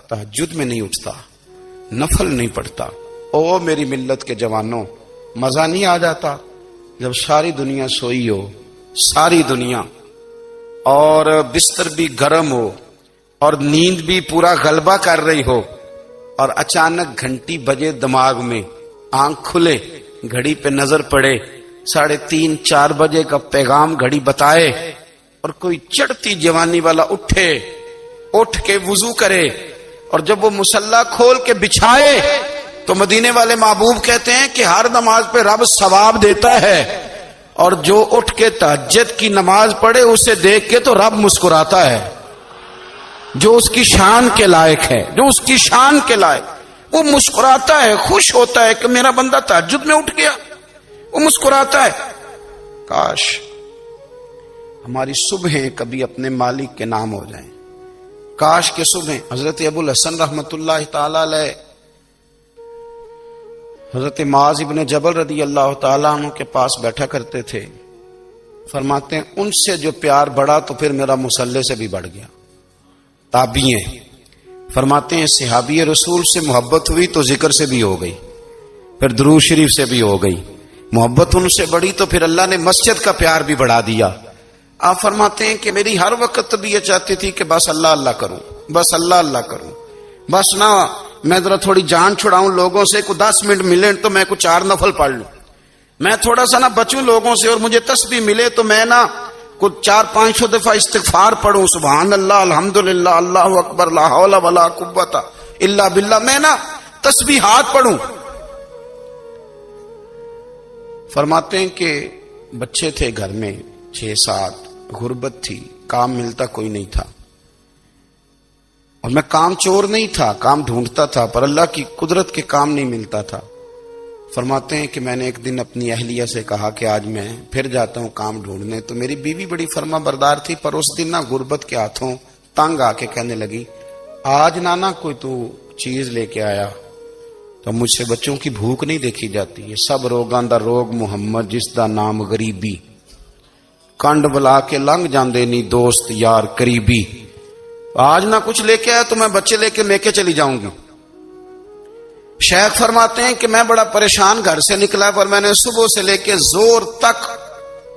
تہجد میں نہیں اٹھتا، نفل نہیں پڑھتا، او میری ملت کے جوانوں، مزہ نہیں آ جاتا جب ساری دنیا سوئی ہو، ساری دنیا، اور بستر بھی گرم ہو اور نیند بھی پورا غلبہ کر رہی ہو، اور اچانک گھنٹی بجے دماغ میں، آنکھ کھلے، گھڑی پہ نظر پڑے، 3:30 4 بجے کا پیغام گھڑی بتائے، اور کوئی چڑھتی جوانی والا اٹھ کے وضو کرے، اور جب وہ مصلی کھول کے بچھائے تو مدینے والے محبوب کہتے ہیں کہ ہر نماز پہ رب ثواب دیتا ہے، اور جو اٹھ کے تہجد کی نماز پڑھے اسے دیکھ کے تو رب مسکراتا ہے، جو اس کی شان کے لائق ہے، جو اس کی شان کے لائق، وہ مسکراتا ہے، خوش ہوتا ہے کہ میرا بندہ تہجد میں اٹھ گیا، وہ مسکراتا ہے۔ کاش ہماری صبحیں کبھی اپنے مالک کے نام ہو جائیں، کاش کے صبحیں۔ حضرت ابو الحسن رحمت اللہ تعالی علیہ حضرت معاذ ابن جبل رضی اللہ تعالیٰ عنہ کے پاس بیٹھا کرتے تھے، فرماتے ہیں ان سے جو پیار بڑھا تو پھر میرا مصلی سے بھی بڑھ گیا۔ تابعی ہیں، فرماتے ہیں صحابی رسول سے محبت ہوئی تو ذکر سے بھی ہو گئی، پھر درود شریف سے بھی ہو گئی، محبت ان سے بڑھی تو پھر اللہ نے مسجد کا پیار بھی بڑھا دیا۔ آپ فرماتے ہیں کہ میری ہر وقت طبیعت چاہتی تھی کہ بس اللہ اللہ کروں، بس اللہ اللہ کروں، بس نہ میں ذرا تھوڑی جان چھڑاؤں لوگوں سے، کو 10 منٹ ملے تو میں کو 4 نفل پڑھ لوں، میں تھوڑا سا نہ بچوں لوگوں سے، اور مجھے تسبیح ملے تو میں نہ کو 400-500 دفعہ استغفار پڑھوں، سبحان اللہ، الحمدللہ، اللہ اکبر، لا حول ولا قوت الا باللہ، میں نہ تسبیحات پڑھوں۔ فرماتے ہیں کہ بچے تھے گھر میں 6-7، غربت تھی، کام ملتا کوئی نہیں تھا، اور میں کام چور نہیں تھا، کام ڈھونڈتا تھا، پر اللہ کی قدرت کے کام نہیں ملتا تھا۔ فرماتے ہیں کہ میں نے ایک دن اپنی اہلیہ سے کہا کہ آج میں پھر جاتا ہوں کام ڈھونڈنے، تو میری بیوی بڑی فرما بردار تھی، پر اس دن نہ غربت کے ہاتھوں تنگ آ کے کہنے لگی آج نانا کوئی تو چیز لے کے آیا، تو مجھ سے بچوں کی بھوک نہیں دیکھی جاتی، یہ سب روگاں دا روگ محمد جس دا نام غریبی، کنڈ بلا کے لنگ جاندے نہیں دوست یار قریبی، آج نہ کچھ لے کے آیا تو میں بچے لے کے چلی جاؤں گی۔ شیخ فرماتے ہیں کہ میں بڑا پریشان گھر سے نکلا، پر میں نے صبح سے لے کے زور تک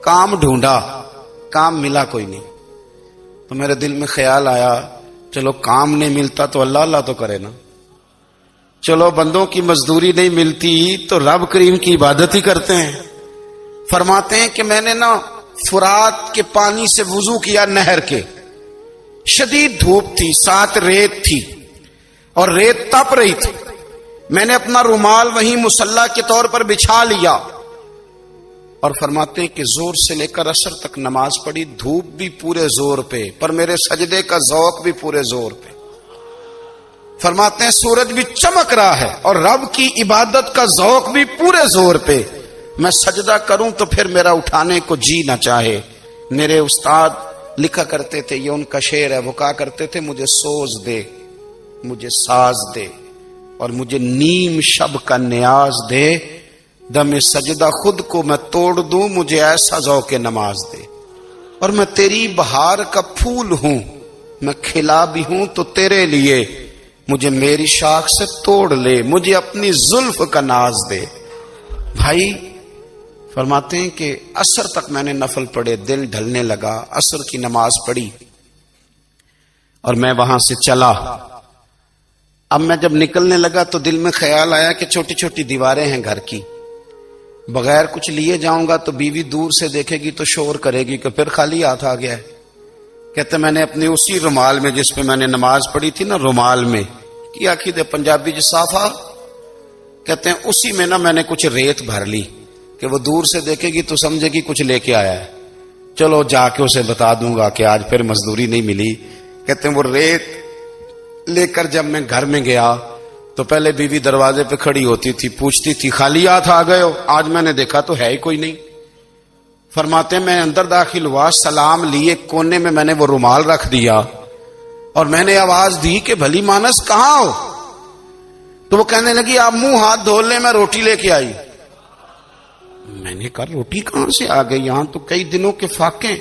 کام ڈھونڈا، کام ملا کوئی نہیں، تو میرے دل میں خیال آیا چلو کام نہیں ملتا تو اللہ اللہ تو کرے نا، چلو بندوں کی مزدوری نہیں ملتی تو رب کریم کی عبادت ہی کرتے ہیں۔ فرماتے ہیں کہ میں نے نا فرات کے پانی سے وضو کیا، نہر کے، شدید دھوپ تھی، ساتھ ریت تھی اور ریت تپ رہی تھی، میں نے اپنا رومال وہیں مصلی کے طور پر بچھا لیا، اور فرماتے ہیں کہ زور سے لے کر عصر تک نماز پڑھی، دھوپ بھی پورے زور پہ، پر میرے سجدے کا ذوق بھی پورے زور پہ۔ فرماتے ہیں سورج بھی چمک رہا ہے اور رب کی عبادت کا ذوق بھی پورے زور پہ، میں سجدہ کروں تو پھر میرا اٹھانے کو جی نہ چاہے۔ میرے استاد لکھا کرتے تھے، یہ ان کا شعر ہے، وہ کہا کرتے تھے مجھے سوز دے، مجھے ساز دے، اور مجھے نیم شب کا نیاز دے، دم سجدہ خود کو میں توڑ دوں، مجھے ایسا ذوق نماز دے، اور میں تیری بہار کا پھول ہوں، میں کھلا بھی ہوں تو تیرے لیے، مجھے میری شاخ سے توڑ لے، مجھے اپنی زلف کا ناز دے۔ بھائی فرماتے ہیں کہ عصر تک میں نے نفل پڑھے، دل ڈھلنے لگا، عصر کی نماز پڑھی اور میں وہاں سے چلا۔ اب میں جب نکلنے لگا تو دل میں خیال آیا کہ چھوٹی چھوٹی دیواریں ہیں گھر کی، بغیر کچھ لیے جاؤں گا تو بیوی دور سے دیکھے گی تو شور کرے گی کہ پھر خالی ہاتھ آ گیا ہے۔ کہتے میں نے اپنی اسی رومال میں جس پہ میں نے نماز پڑھی تھی نا، رومال میں کی آخی دے پنجابی جو صافا کہتے ہیں، اسی میں نا میں نے کچھ ریت بھر لی کہ وہ دور سے دیکھے گی تو سمجھے گی کچھ لے کے آیا ہے، چلو جا کے اسے بتا دوں گا کہ آج پھر مزدوری نہیں ملی۔ کہتے ہیں وہ ریت لے کر جب میں گھر میں گیا تو پہلے بیوی دروازے پہ کھڑی ہوتی تھی، پوچھتی تھی خالی ہاتھ آ گئے ہو؟ آج میں نے دیکھا تو ہے ہی کوئی نہیں۔ فرماتے ہیں میں اندر داخل ہوا، سلام لیے، کونے میں نے وہ رومال رکھ دیا اور میں نے آواز دی کہ بھلی مانس کہاں ہو؟ تو وہ کہنے لگی آپ منہ ہاتھ دھو لیں، میں روٹی لے کے آئی۔ میں نے کہا روٹی کہاں سے آ گئی؟ یہاں تو کئی دنوں کے فاقے،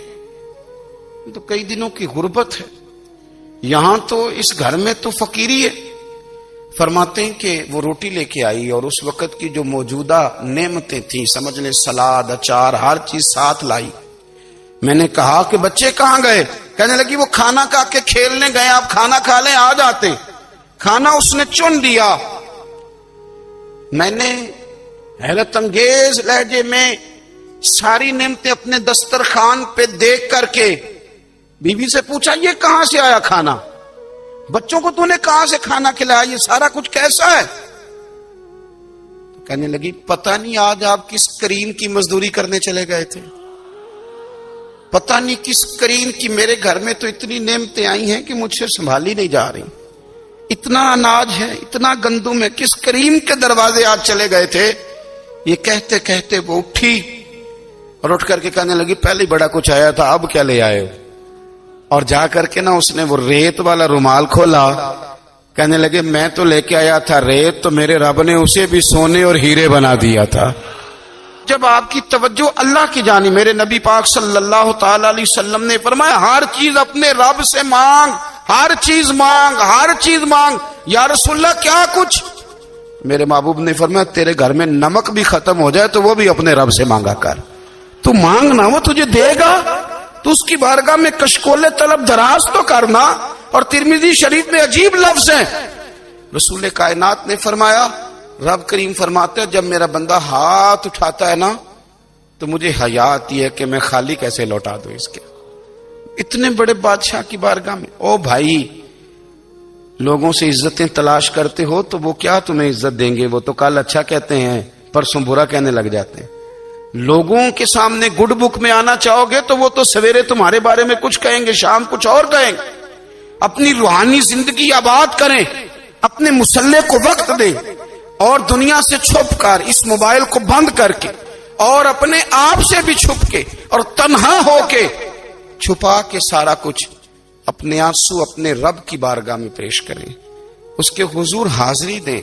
تو کئی دنوں کی غربت ہے۔ یہاں تو اس گھر میں تو فقیری ہے. فرماتے ہیں کہ وہ روٹی لے کے آئی اور اس وقت کی جو موجودہ نعمتیں تھیں، سمجھ لیں سلاد، اچار، ہر چیز ساتھ لائی. میں نے کہا کہ بچے کہاں گئے؟ کہنے لگی وہ کھانا کھا کے کھیلنے گئے، آپ کھانا کھا لیں آ جاتے. کھانا اس نے چن دیا. میں نے حیرت انگیز لہجے میں ساری نعمتیں اپنے دسترخوان پہ دیکھ کر کے بیوی سے پوچھا یہ کہاں سے آیا کھانا؟ بچوں کو تو نے کہاں سے کھانا کھلایا؟ یہ سارا کچھ کیسا ہے؟ کہنے لگی پتہ نہیں آج آپ کس کریم کی مزدوری کرنے چلے گئے تھے، پتہ نہیں کس کریم کی. میرے گھر میں تو اتنی نعمتیں آئی ہیں کہ مجھ سے سنبھالی نہیں جا رہی. اتنا اناج ہے، اتنا گندم ہے، کس کریم کے دروازے آج چلے گئے تھے؟ یہ کہتے کہتے وہ اٹھی اور اٹھ کر کے کہنے لگی پہلے بڑا کچھ آیا تھا، اب کیا لے آئے ہو؟ اور جا کر کے نا اس نے وہ ریت والا رومال کھولا. کہنے لگے میں تو لے کے آیا تھا ریت، تو میرے رب نے اسے بھی سونے اور ہیرے بنا دیا تھا. جب آپ کی توجہ اللہ کی جانی، میرے نبی پاک صلی اللہ تعالی علیہ وسلم نے فرمایا ہر چیز اپنے رب سے مانگ، ہر چیز مانگ، ہر چیز مانگ. یا رسول اللہ کیا کچھ؟ میرے محبوب نے فرمایا تیرے گھر میں نمک بھی ختم ہو جائے تو وہ بھی اپنے رب سے مانگا کر. تو مانگنا وہ تجھے دے گا، تو اس کی بارگاہ میں کشکول طلب دراز تو کرنا. اور ترمذی شریف میں عجیب لفظ ہیں، رسول کائنات نے فرمایا، رب کریم فرماتے ہیں جب میرا بندہ ہاتھ اٹھاتا ہے نا تو مجھے حیا آتی ہے کہ میں خالی کیسے لوٹا دوں اس کے. اتنے بڑے بادشاہ کی بارگاہ میں. او بھائی، لوگوں سے عزتیں تلاش کرتے ہو تو وہ کیا تمہیں عزت دیں گے؟ وہ تو کل اچھا کہتے ہیں پرسوں برا کہنے لگ جاتے ہیں. لوگوں کے سامنے گڈ بک میں آنا چاہو گے تو وہ تو سویرے تمہارے بارے میں کچھ کہیں گے، شام کچھ اور کہیں گے. اپنی روحانی زندگی آباد کریں، اپنے مسلح کو وقت دیں، اور دنیا سے چھپ کر اس موبائل کو بند کر کے اور اپنے آپ سے بھی چھپ کے اور تنہا ہو کے چھپا کے سارا کچھ اپنے آنسو اپنے رب کی بارگاہ میں پیش کریں، اس کے حضور حاضری دیں.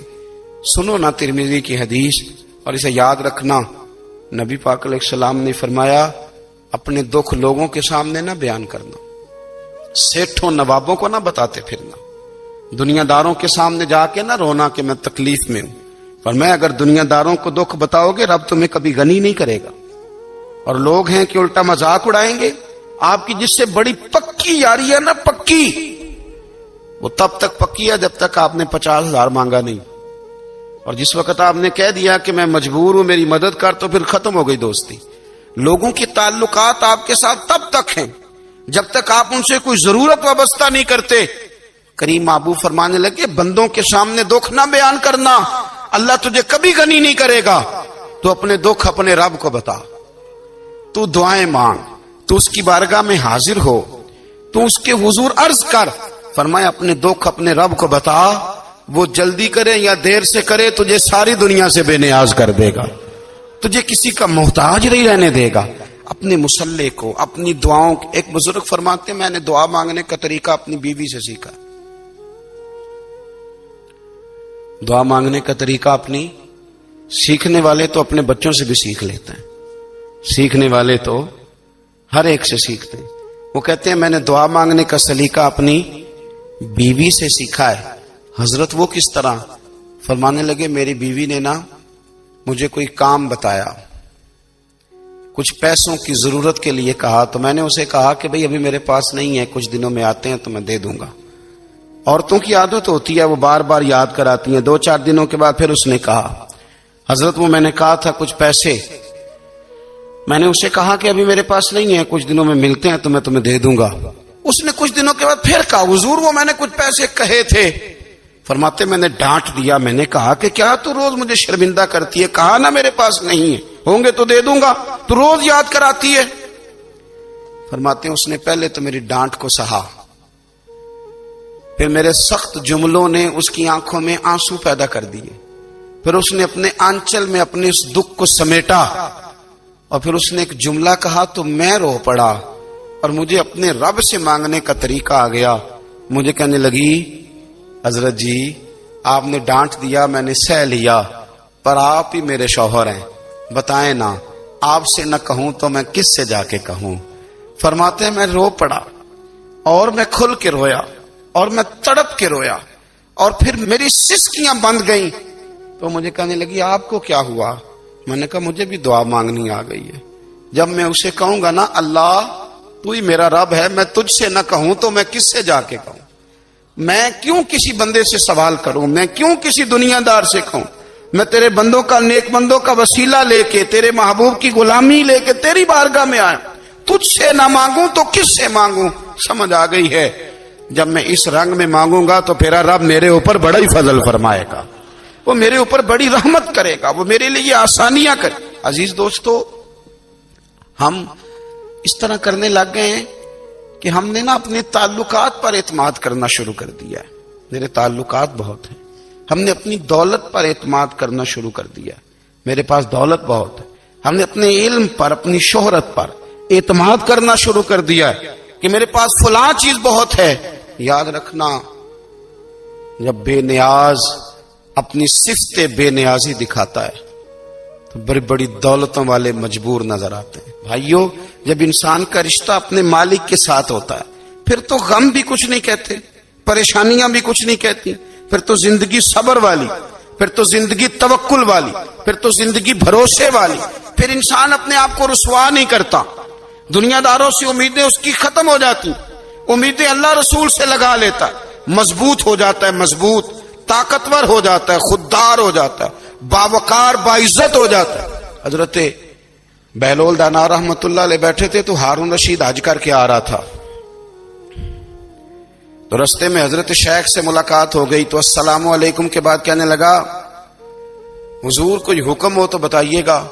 سنو نا ترمذی کی حدیث اور اسے یاد رکھنا. نبی پاک علیہ السلام نے فرمایا اپنے دکھ لوگوں کے سامنے نہ بیان کرنا، سیٹھوں نوابوں کو نہ بتاتے پھرنا، دنیا داروں کے سامنے جا کے نہ رونا کہ میں تکلیف میں ہوں. فرمایا اگر دنیا داروں کو دکھ بتاؤ گے رب تمہیں کبھی غنی نہیں کرے گا. اور لوگ ہیں کہ الٹا مذاق اڑائیں گے. آپ کی جس سے بڑی پکی یاری ہے نا، پکی، وہ تب تک پکی ہے جب تک آپ نے 50,000 مانگا نہیں. اور جس وقت آپ نے کہہ دیا کہ میں مجبور ہوں میری مدد کر، تو پھر ختم ہو گئی دوستی. لوگوں کے تعلقات آپ کے ساتھ تب تک ہیں جب تک آپ ان سے کوئی ضرورت وابستہ نہیں کرتے. کریم محبوب فرمانے لگے بندوں کے سامنے دکھ نہ بیان کرنا، اللہ تجھے کبھی غنی نہیں کرے گا. تو اپنے دکھ اپنے رب کو بتا، تو دعائیں مانگ، تو اس کی بارگاہ میں حاضر ہو، تو اس کے حضور عرض کر. فرمایا اپنے دکھ اپنے رب کو بتا، وہ جلدی کرے یا دیر سے کرے تجھے ساری دنیا سے بے نیاز کر دے گا، تجھے کسی کا محتاج نہیں رہنے دے گا. اپنے مسلح کو، اپنی دعاؤں. ایک بزرگ فرماتے ہیں میں نے دعا مانگنے کا طریقہ اپنی بیوی سے سیکھا. دعا مانگنے کا طریقہ اپنی، سیکھنے والے تو اپنے بچوں سے بھی سیکھ لیتے ہیں، سیکھنے والے تو ہر ایک سے سیکھتے ہیں. وہ کہتے ہیں میں نے دعا مانگنے کا سلیقہ اپنی بیوی سے سیکھا ہے. حضرت وہ کس طرح؟ فرمانے لگے میری بیوی نے نا مجھے کوئی کام بتایا، کچھ پیسوں کی ضرورت کے لیے کہا، تو میں نے اسے کہا کہ بھئی ابھی میرے پاس نہیں ہے، کچھ دنوں میں آتے ہیں تو میں دے دوں گا. عورتوں کی عادت ہوتی ہے وہ بار بار یاد کراتی ہیں. 2-4 دنوں کے بعد پھر اس نے کہا حضرت وہ میں نے کہا تھا کچھ پیسے، میں نے اسے کہا کہ ابھی میرے پاس نہیں ہے، کچھ دنوں میں ملتے ہیں تو میں تمہیں دے دوں گا. اس نے کچھ دنوں کے بعد پھر کہا حضور وہ میں نے کچھ پیسے کہے تھے. فرماتے میں نے ڈانٹ دیا، میں نے کہا کہ کیا تو روز مجھے شرمندہ کرتی ہے، کہا نا میرے پاس نہیں ہے، ہوں گے تو دے دوں گا، تو روز یاد کراتی ہے. فرماتے ہیں اس نے پہلے تو میری ڈانٹ کو سہا، پھر میرے سخت جملوں نے اس کی آنکھوں میں آنسو پیدا کر دیے، پھر اس نے اپنے آنچل میں اپنے اس دکھ کو سمیٹا، اور پھر اس نے ایک جملہ کہا تو میں رو پڑا اور مجھے اپنے رب سے مانگنے کا طریقہ آ گیا. مجھے کہنے لگی حضرت جی آپ نے ڈانٹ دیا میں نے سہ لیا، پر آپ ہی میرے شوہر ہیں، بتائیں نا آپ سے نہ کہوں تو میں کس سے جا کے کہوں. فرماتے ہیں میں رو پڑا اور میں کھل کے رویا. اور میں تڑپ کے رویا اور پھر میری سسکیاں بند گئیں. تو مجھے کہنے لگی آپ کو کیا ہوا؟ میں نے کہا مجھے بھی دعا مانگنی آ گئی ہے. جب میں اسے کہوں گا نا اللہ تو ہی میرا رب ہے، میں تجھ سے نہ کہوں تو میں کس سے جا کے کہوں؟ میں کیوں کسی بندے سے سوال کروں؟ میں کیوں کسی دنیا دار سے کہوں؟ میں تیرے بندوں کا، نیک بندوں کا وسیلہ لے کے، تیرے محبوب کی غلامی لے کے تیری بارگاہ میں آیا، تجھ سے نہ مانگوں تو کس سے مانگوں؟ سمجھ آ گئی ہے. جب میں اس رنگ میں مانگوں گا تو پھر رب میرے اوپر بڑا ہی فضل فرمائے گا، وہ میرے اوپر بڑی رحمت کرے گا، وہ میرے لیے آسانیاں کرے. عزیز دوستو، ہم اس طرح کرنے لگ گئے ہیں کہ ہم نے نا اپنے تعلقات پر اعتماد کرنا شروع کر دیا ہے. میرے تعلقات بہت ہیں. ہم نے اپنی دولت پر اعتماد کرنا شروع کر دیا ہے. میرے پاس دولت بہت ہے. ہم نے اپنے علم پر، اپنی شہرت پر اعتماد کرنا شروع کر دیا ہے کہ میرے پاس فلاں چیز بہت ہے. یاد رکھنا، جب بے نیاز اپنی صفت بے نیازی دکھاتا ہے تو بڑی بڑی دولتوں والے مجبور نظر آتے ہیں. بھائیو، جب انسان کا رشتہ اپنے مالک کے ساتھ ہوتا ہے پھر تو غم بھی کچھ نہیں کہتے، پریشانیاں بھی کچھ نہیں کہتی، پھر تو زندگی صبر والی، پھر تو زندگی توکل والی، پھر تو زندگی بھروسے والی. پھر انسان اپنے آپ کو رسوا نہیں کرتا. دنیا داروں سے امیدیں اس کی ختم ہو جاتی، امیدیں اللہ رسول سے لگا لیتا ہے، مضبوط ہو جاتا ہے، مضبوط، طاقتور ہو جاتا ہے، خوددار ہو جاتا ہے، باوقار، باعزت ہو جاتا ہے. حضرت بہلول دانا رحمت اللہ علیہ بیٹھے تھے تو ہارون رشید حج کر کے آ رہا تھا. تو رستے میں حضرت شیخ سے ملاقات ہو گئی تو السلام علیکم کے بعد کہنے لگا حضور کوئی حکم ہو تو بتائیے گا.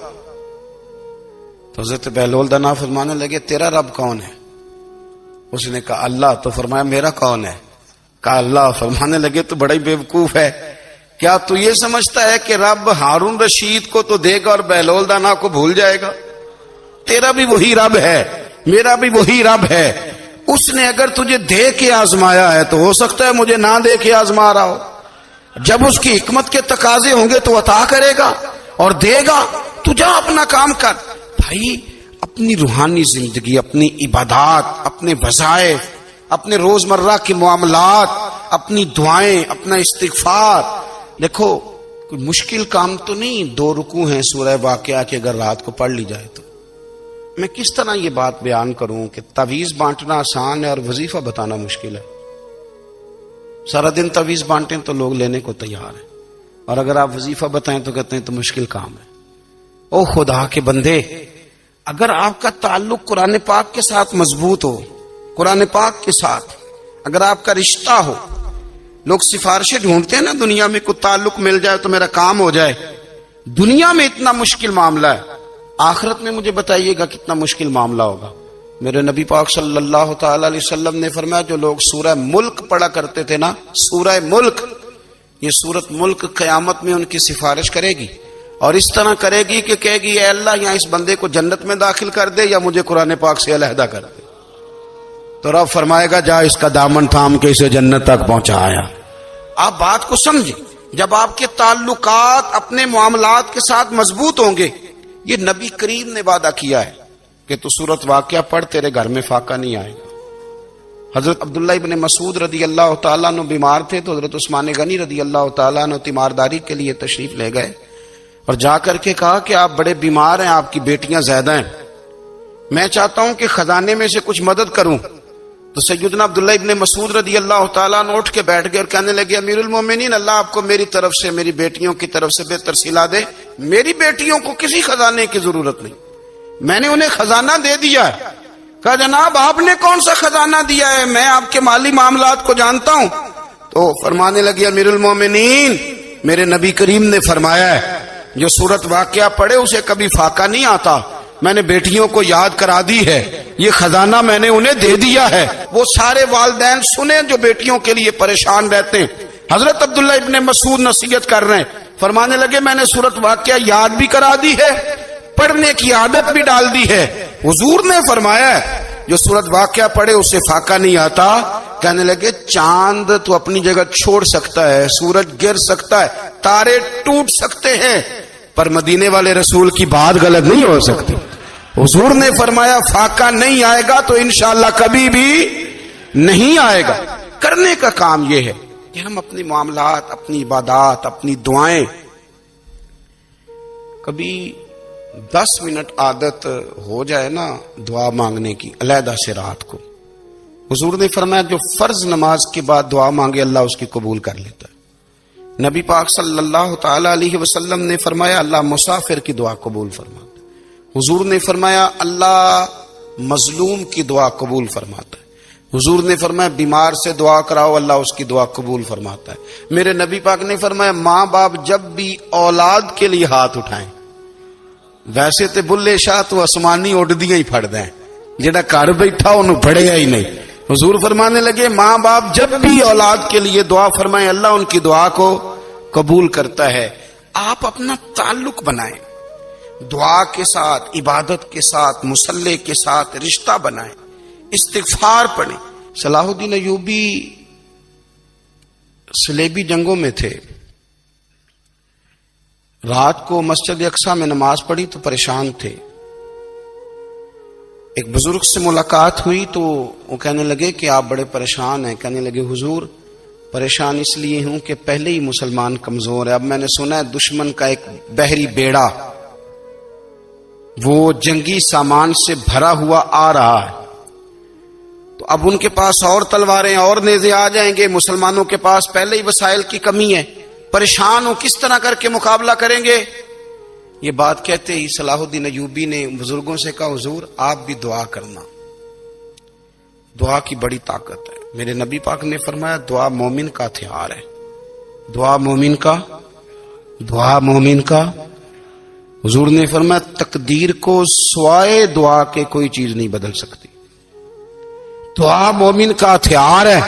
تو حضرت بہلول دانا فرمانے لگے تیرا رب کون ہے؟ اس نے کہا اللہ. تو فرمایا میرا کون ہے؟ کہا اللہ. فرمانے لگے تو بڑا ہی بیوقوف ہے، کیا تو یہ سمجھتا ہے کہ رب ہارون رشید کو تو دے گا اور بہلول دانا کو بھول جائے گا؟ تیرا بھی وہی رب ہے، میرا بھی وہی رب ہے. اس نے اگر تجھے دے کے آزمایا ہے تو ہو سکتا ہے مجھے نہ دے کے آزما رہا ہو. جب اس کی حکمت کے تقاضے ہوں گے تو عطا کرے گا اور دے گا. تو جا اپنا کام کر. بھائی، اپنی روحانی زندگی، اپنی عبادات، اپنے وظائف، اپنے روزمرہ کے معاملات، اپنی دعائیں، اپنا استغفار. دیکھو کوئی مشکل کام تو نہیں 2 رکوع ہیں سورہ واقعہ کے اگر رات کو پڑھ لی جائے تو. میں کس طرح یہ بات بیان کروں کہ تعویذ بانٹنا آسان ہے اور وظیفہ بتانا مشکل ہے. سارا دن تعویذ بانٹیں تو لوگ لینے کو تیار ہیں، اور اگر آپ وظیفہ بتائیں تو کہتے ہیں تو مشکل کام ہے. او خدا کے بندے، اگر آپ کا تعلق قرآن پاک کے ساتھ مضبوط ہو، قرآن پاک کے ساتھ اگر آپ کا رشتہ ہو، لوگ سفارشیں ڈھونڈتے ہیں نا دنیا میں، کوئی تعلق مل جائے تو میرا کام ہو جائے. دنیا میں اتنا مشکل معاملہ ہے، آخرت میں مجھے بتائیے گا کتنا مشکل معاملہ ہوگا. میرے نبی پاک صلی اللہ تعالی علیہ وسلم نے فرمایا جو لوگ سورہ ملک پڑھا کرتے تھے نا، سورہ ملک، یہ سورت ملک قیامت میں ان کی سفارش کرے گی اور اس طرح کرے گی کہ کہے گی اے اللہ یہاں اس بندے کو جنت میں داخل کر دے یا مجھے قرآن پاک سے علیحدہ کر دے. تو رب فرمائے گا جا اس کا دامن تھام کے اسے جنت تک پہنچایا. آپ بات کو سمجھیں، جب آپ کے تعلقات اپنے معاملات کے ساتھ مضبوط ہوں گے. یہ نبی کریم نے وعدہ کیا ہے کہ تو سورت واقعہ پڑھ تیرے گھر میں فاقہ نہیں آئے گا. حضرت عبداللہ ابن مسعود رضی اللہ تعالیٰ عنہ بیمار تھے تو حضرت عثمان غنی رضی اللہ تعالیٰ عنہ تیمارداری کے لیے تشریف لے گئے اور جا کر کے کہا کہ آپ بڑے بیمار ہیں، آپ کی بیٹیاں زیادہ ہیں، میں چاہتا ہوں کہ خزانے میں سے کچھ مدد کروں. تو سیدنا عبداللہ ابن مسعود رضی اللہ تعالیٰ عنہ اٹھ کے بیٹھ گئے اور کہنے لگے امیر المومنین، اللہ آپ کو میری طرف سے، میری بیٹیوں کی طرف سے بہتر صلہ دے. میری بیٹیوں کو کسی خزانے کی ضرورت نہیں، میں نے انہیں خزانہ دے دیا ہے. کہا جناب آپ نے کون سا خزانہ دیا ہے، میں آپ کے مالی معاملات کو جانتا ہوں. تو فرمانے لگے امیر المومنین، میرے نبی کریم نے فرمایا ہے جو سورت واقعہ پڑھے اسے کبھی فاقہ نہیں آتا. میں نے بیٹیوں کو یاد کرا دی ہے، یہ خزانہ میں نے انہیں دے دیا ہے. وہ سارے والدین سنیں جو بیٹیوں کے لیے پریشان رہتے ہیں. حضرت عبداللہ ابن مسعود نصیحت کر رہے ہیں، فرمانے لگے میں نے سورت واقعہ یاد بھی کرا دی ہے، پڑھنے کی عادت بھی ڈال دی ہے. حضور نے فرمایا ہے جو سورت واقعہ پڑھے اسے فاقہ نہیں آتا. کہنے لگے چاند تو اپنی جگہ چھوڑ سکتا ہے، سورج گر سکتا ہے، تارے ٹوٹ سکتے ہیں، پر مدینے والے رسول کی بات غلط نہیں ہو سکتی. حضور نے فرمایا فاقہ نہیں آئے گا تو انشاءاللہ کبھی بھی نہیں آئے گا. کرنے کا کام یہ ہے کہ ہم اپنے معاملات، اپنی عبادات، اپنی دعائیں کبھی 10 منٹ عادت ہو جائے نا دعا مانگنے کی علیحدہ سے رات کو. حضور نے فرمایا جو فرض نماز کے بعد دعا مانگے اللہ اس کی قبول کر لیتا ہے. نبی پاک صلی اللہ تعالی علیہ وسلم نے فرمایا اللہ مسافر کی دعا قبول فرماتا ہے. حضور نے فرمایا اللہ مظلوم کی دعا قبول فرماتا ہے. حضور نے فرمایا بیمار سے دعا کراؤ اللہ اس کی دعا قبول فرماتا ہے. میرے نبی پاک نے فرمایا ماں باپ جب بھی اولاد کے لیے ہاتھ اٹھائیں، ویسے تے بلے شاہ تو آسمانی اڈدیاں ہی پھڑ دیں، جڑا گھر بیٹھا انہوں پڑے گا ہی نہیں. حضور فرمانے لگے ماں باپ جب بھی اولاد کے لیے دعا فرمائیں اللہ ان کی دعا کو قبول کرتا ہے. آپ اپنا تعلق بنائیں دعا کے ساتھ، عبادت کے ساتھ، مصلی کے ساتھ رشتہ بنائیں، استغفار پڑھیں. صلاح الدین ایوبی صلیبی جنگوں میں تھے. رات کو مسجد اقصی میں نماز پڑھی تو پریشان تھے. ایک بزرگ سے ملاقات ہوئی تو وہ کہنے لگے کہ آپ بڑے پریشان ہیں. کہنے لگے حضور پریشان اس لیے ہوں کہ پہلے ہی مسلمان کمزور ہے، اب میں نے سنا ہے دشمن کا ایک بحری بیڑا وہ جنگی سامان سے بھرا ہوا آ رہا ہے، تو اب ان کے پاس اور تلواریں اور نیزے آ جائیں گے، مسلمانوں کے پاس پہلے ہی وسائل کی کمی ہے، پریشان ہو کس طرح کر کے مقابلہ کریں گے. یہ بات کہتے ہی صلاح الدین ایوبی نے بزرگوں سے کہا حضور آپ بھی دعا کرنا، دعا کی بڑی طاقت ہے. میرے نبی پاک نے فرمایا دعا مومن کا ہتھیار ہے، دعا مومن کا. حضور نے فرمایا تقدیر کو سوائے دعا کے کوئی چیز نہیں بدل سکتی. دعا مومن کا ہتھیار ہے،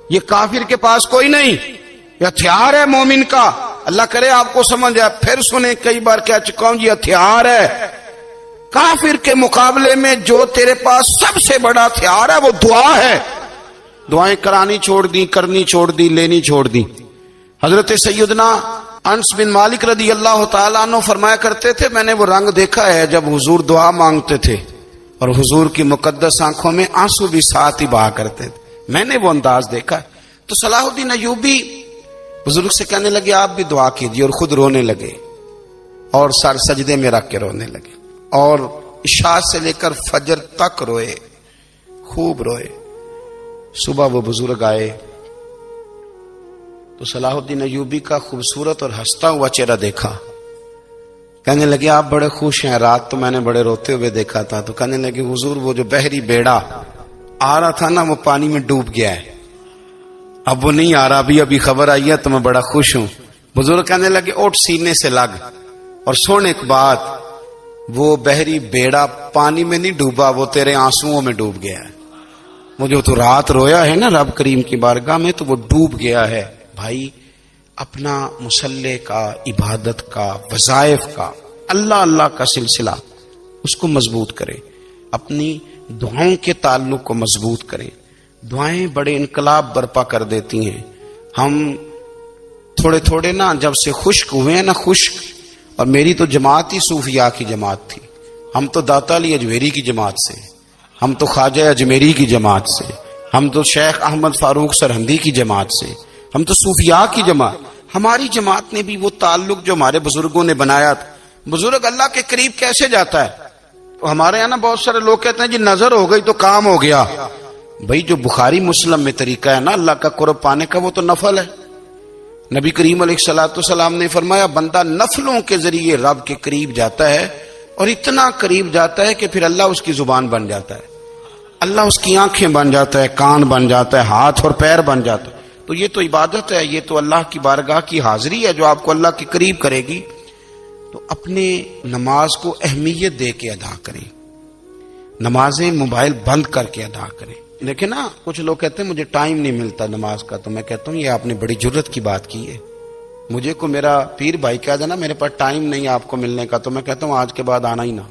یہ کافر کے پاس کوئی نہیں، یہ ہتھیار ہے مومن کا. اللہ کرے آپ کو سمجھ آئے. پھر سنیں کئی بار کہہ چکا ہوں یہ ہتھیار ہے. کافر کے مقابلے میں جو تیرے پاس سب سے بڑا ہتھیار ہے وہ دعا ہے. دعائیں کرانی چھوڑ دی، کرنی چھوڑ دی، لینی چھوڑ دی. حضرت سیدنا انس بن مالک رضی اللہ تعالیٰ عنہ فرمایا کرتے تھے میں نے وہ رنگ دیکھا ہے جب حضور دعا مانگتے تھے اور حضور کی مقدس آنکھوں میں آنسو بھی ساتھ ہی بہا کرتے تھے، میں نے وہ انداز دیکھا. تو صلاح الدین ایوبی بزرگ سے کہنے لگے آپ بھی دعا کیجیے، اور خود رونے لگے اور سر سجدے میں رکھ کے رونے لگے اور عشاء سے لے کر فجر تک روئے، خوب روئے. صبح وہ بزرگ آئے تو صلاح الدین ایوبی کا خوبصورت اور ہنستا ہوا چہرہ دیکھا. کہنے لگے آپ بڑے خوش ہیں، رات تو میں نے بڑے روتے ہوئے دیکھا تھا. تو کہنے لگے حضور وہ جو بحری بیڑا آ رہا تھا نا وہ پانی میں ڈوب گیا ہے، اب وہ نہیں آ رہا، ابھی خبر آئی ہے تو میں بڑا خوش ہوں. بزرگ کہنے لگے اٹھ سینے سے لگ اور سن ایک بات، وہ بحری بیڑا پانی میں نہیں ڈوبا، وہ تیرے آنسوؤں میں ڈوب گیا ہے. وہ جو تو رات رویا ہے نا رب کریم کی بارگاہ میں تو وہ ڈوب گیا ہے. بھائی اپنا مصلی کا، عبادت کا، وظائف کا، اللہ کا سلسلہ اس کو مضبوط کرے، اپنی دعاؤں کے تعلق کو مضبوط کرے. دعائیں بڑے انقلاب برپا کر دیتی ہیں. ہم تھوڑے نا جب سے خشک ہوئے ہیں نا، خشک، اور میری تو جماعت ہی صوفیاء کی جماعت تھی. ہم تو داتا علی اجمیری کی جماعت سے، ہم تو خواجہ اجمیری کی جماعت سے، ہم تو شیخ احمد فاروق سرہندی کی جماعت سے، ہم تو صوفیاء کی جماعت. ہماری جماعت نے بھی وہ تعلق جو ہمارے بزرگوں نے بنایا تھا. بزرگ اللہ کے قریب کیسے جاتا ہے؟ تو ہمارے یہاں نا بہت سارے لوگ کہتے ہیں جی نظر ہو گئی تو کام ہو گیا. بھائی جو بخاری مسلم میں طریقہ ہے نا اللہ کا قرب پانے کا وہ تو نفل ہے. نبی کریم علیہ الصلوۃ والسلام نے فرمایا بندہ نفلوں کے ذریعے رب کے قریب جاتا ہے اور اتنا قریب جاتا ہے کہ پھر اللہ اس کی زبان بن جاتا ہے، اللہ اس کی آنکھیں بن جاتا ہے، کان بن جاتا ہے، ہاتھ اور پیر بن جاتا ہے. تو یہ تو عبادت ہے، یہ تو اللہ کی بارگاہ کی حاضری ہے جو آپ کو اللہ کے قریب کرے گی. تو اپنے نماز کو اہمیت دے کے ادا کریں، نمازیں موبائل بند کر کے ادا کریں. لیکن نا کچھ لوگ کہتے ہیں مجھے ٹائم نہیں ملتا نماز کا، تو میں کہتا ہوں یہ آپ نے بڑی جرت کی بات کی ہے. مجھے کو میرا پیر بھائی کہہ دینا میرے پاس ٹائم نہیں آپ کو ملنے کا، تو میں کہتا ہوں آج کے بعد آنا ہی نہ.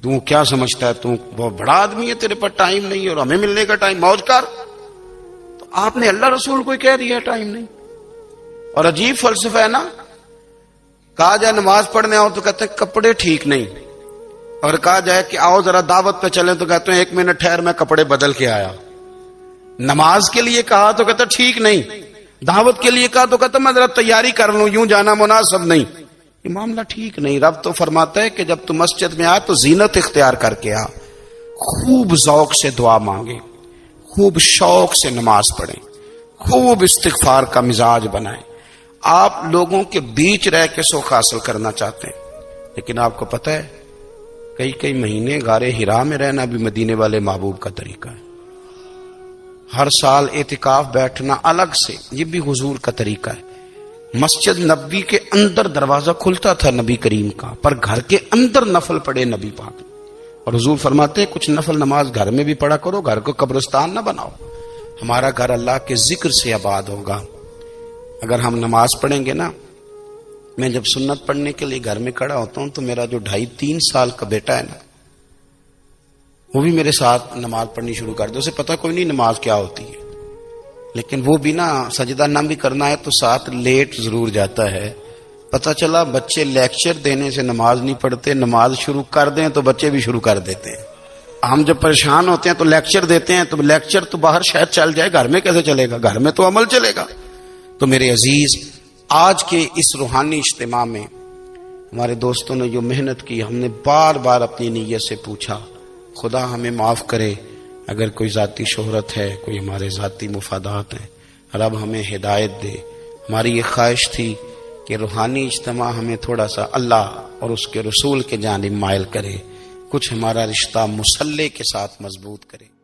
تو کیا سمجھتا ہے تو بہت بڑا آدمی ہے، تیرے پاس ٹائم نہیں ہے اور ہمیں ملنے کا ٹائم، موج کر. تو آپ نے اللہ رسول کو کہہ دیا ٹائم نہیں. اور عجیب فلسفہ ہے نا، کہا جائے نماز پڑھنے آؤ تو کہتے ہیں کپڑے ٹھیک نہیں، اور کہا جائے کہ آؤ ذرا دعوت پہ چلیں تو کہتے ہیں 1 منٹ ٹھہر میں کپڑے بدل کے آیا. نماز کے لیے کہا تو کہتا ٹھیک نہیں، دعوت کے لیے کہا تو کہتا میں ذرا تیاری کر لوں، یوں جانا مناسب نہیں. یہ معاملہ ٹھیک نہیں. رب تو فرماتا ہے کہ جب تو مسجد میں آ تو زینت اختیار کر کے آ، خوب ذوق سے دعا مانگے، خوب شوق سے نماز پڑھیں، خوب استغفار کا مزاج بنائیں. آپ لوگوں کے بیچ رہ کے سوکھ حاصل کرنا چاہتے ہیں، لیکن آپ کو پتہ ہے کئی مہینے غار حرا میں رہنا بھی مدینے والے محبوب کا طریقہ ہے. ہر سال اعتکاف بیٹھنا الگ سے، یہ بھی حضور کا طریقہ ہے. مسجد نبوی کے اندر دروازہ کھلتا تھا نبی کریم کا، پر گھر کے اندر نفل پڑے نبی پاک. اور حضور فرماتے ہیں کچھ نفل نماز گھر میں بھی پڑھا کرو، گھر کو قبرستان نہ بناؤ. ہمارا گھر اللہ کے ذکر سے آباد ہوگا. اگر ہم نماز پڑھیں گے نا، میں جب سنت پڑھنے کے لیے گھر میں کھڑا ہوتا ہوں تو میرا جو 2.5-3 سال کا بیٹا ہے نا، وہ بھی میرے ساتھ نماز پڑھنی شروع کر دے. اسے پتہ کوئی نہیں نماز کیا ہوتی ہے، لیکن وہ بھی نا سجدہ نہ بھی کرنا ہے تو ساتھ لیٹ ضرور جاتا ہے. پتہ چلا بچے لیکچر دینے سے نماز نہیں پڑھتے، نماز شروع کر دیں تو بچے بھی شروع کر دیتے ہیں. ہم جب پریشان ہوتے ہیں تو لیکچر دیتے ہیں، تو لیکچر تو باہر شاید چل جائے، گھر میں کیسے چلے گا؟ گھر میں تو عمل چلے گا. تو میرے عزیز، آج کے اس روحانی اجتماع میں ہمارے دوستوں نے جو محنت کی، ہم نے بار بار اپنی نیت سے پوچھا خدا ہمیں معاف کرے اگر کوئی ذاتی شہرت ہے، کوئی ہمارے ذاتی مفادات ہیں، رب ہمیں ہدایت دے. ہماری یہ خواہش تھی کہ روحانی اجتماع ہمیں تھوڑا سا اللہ اور اس کے رسول کے جانب مائل کرے، کچھ ہمارا رشتہ مصلی کے ساتھ مضبوط کرے.